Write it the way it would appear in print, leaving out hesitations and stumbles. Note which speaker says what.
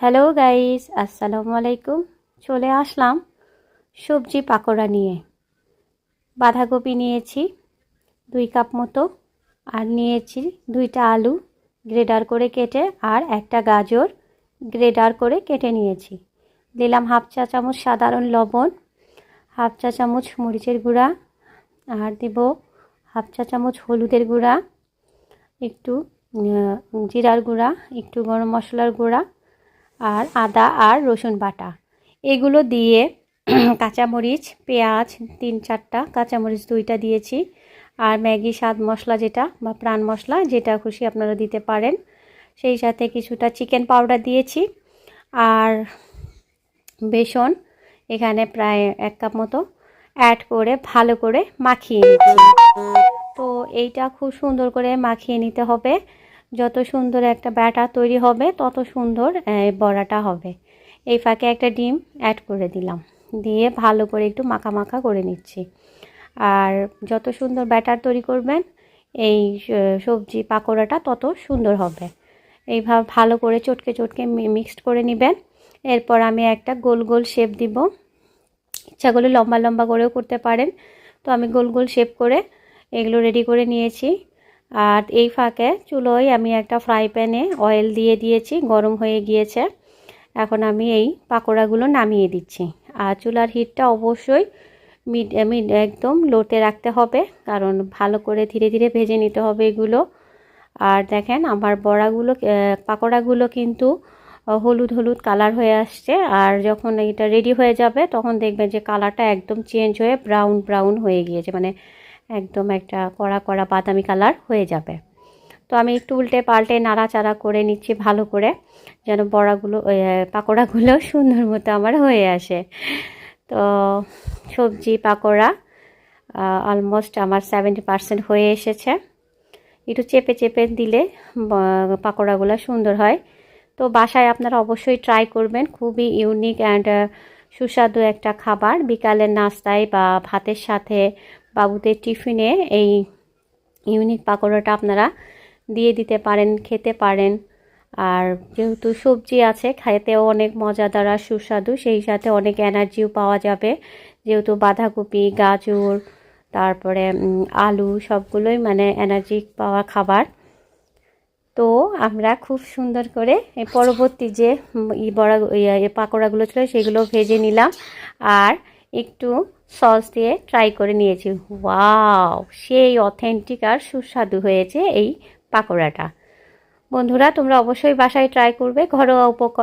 Speaker 1: Hello guys, আসসালামু আলাইকুম। চলে আসলাম সবজি পাকোড়া নিয়ে। বাঁধাকপি নিয়েছি 2 কাপ মতো, আর নিয়েছি 2টা আলু গ্রেটার করে কেটে, আর একটা গাজর গ্রেটার করে কেটে নিয়েছি। দিলাম হাফ চা চামচ সাধারণ লবণ, হাফ চা চামচ মরিচের গুঁড়া, আর দেব হাফ চা চামচ হলুদের গুঁড়া, একটু জিরার গুঁড়া, একটু গরম মশলার গুঁড়া, আর আদা আর রসুন বাটা। এগুলো দিয়ে কাঁচামরিচ, পেঁয়াজ 3-4টা, কাঁচামরিচ 2টা দিয়েছি, আর ম্যাগি স্বাদ মশলা যেটা বা প্রাণ মশলা যেটা খুশি আপনারা দিতে পারেন। সেই সাথে কিছুটা চিকেন পাউডার দিয়েছি, আর বেসন এখানে প্রায় 1 কাপ মতো অ্যাড করে ভালো করে মাখিয়ে নিচ্ছি। তো এইটা খুব সুন্দর করে মাখিয়ে নিতে হবে। যত সুন্দর একটা ব্যাটার তৈরি হবে তত সুন্দর বড়াটা হবে। এই ফাঁকে একটা ডিম অ্যাড করে দিলাম, দিয়ে ভালো করে একটু মাখা মাখা করে নিচ্ছি। আর যত সুন্দর ব্যাটার তৈরি করবেন এই সবজি পাকোড়াটা তত সুন্দর হবে। এইভাবে ভালো করে চটকে চটকে মিক্সড করে নেবেন। এরপর আমি একটা গোল গোল শেপ দিব। ইচ্ছা করলে লম্বা লম্বা করেও করতে পারেন। তো আমি গোল গোল শেপ করে এগুলো রেডি করে নিয়েছি। আর এই ফাঁকে চুলোয় আমি একটা ফ্রাই প্যানে অয়েল দিয়ে দিয়েছি, গরম হয়ে গিয়েছে। এখন আমি এই পাকোড়াগুলো নামিয়ে দিচ্ছি। আর চুলার হিটটা অবশ্যই একদম লোতে রাখতে হবে, কারণ ভালো করে ধীরে ধীরে ভেজে নিতে হবে এগুলো। আর দেখেন আমার পাকোড়াগুলো কিন্তু হলুদ হলুদ কালার হয়ে আসছে। আর যখন এটা রেডি হয়ে যাবে তখন দেখবেন যে কালারটা একদম চেঞ্জ হয়ে ব্রাউন ব্রাউন হয়ে গিয়েছে, মানে একদম একটা কড়া কড়া বাদামি কালার হয়ে যাবে। তো আমি একটু উল্টে পাল্টে নাড়াচাড়া করে নিচ্ছি ভালো করে, যেন পাকোড়াগুলো সুন্দর মতো আমার হয়ে আসে। তো সবজি পাকোড়া অলমোস্ট আমার 70% হয়ে এসেছে। একটু চেপে চেপে দিলে পাকোড়াগুলো সুন্দর হয়। তো বাসায় আপনারা অবশ্যই ট্রাই করবেন, খুবই ইউনিক অ্যান্ড সুস্বাদু একটা খাবার। বিকালের নাস্তায় বা ভাতের সাথে বাবুদের টিফিনে এই ইউনিক পাকোড়াটা আপনারা দিয়ে দিতে পারেন, খেতে পারেন। আর যেহেতু সবজি আছে, খেতেও অনেক মজাদার আর সুস্বাদু, সেই সাথে অনেক এনার্জিও পাওয়া যাবে, যেহেতু বাঁধাকপি, গাজর, তারপরে আলু সবগুলোই মানে এনার্জি পাওয়া খাবার। তো আমরা খুব সুন্দর করে পরবর্তী যে পাকোড়াগুলো ছিল সেগুলো ভেজে নিলাম, আর একটু সস দিয়ে ট্রাই করে নিয়েছি। ওয়াও, সেই অথেন্টিক আর সুস্বাদু হয়েছে এই পাকোড়াটা। বন্ধুরা, তোমরা অবশ্যই বাসায় ট্রাই করবে। ঘরোয়া উপকরণ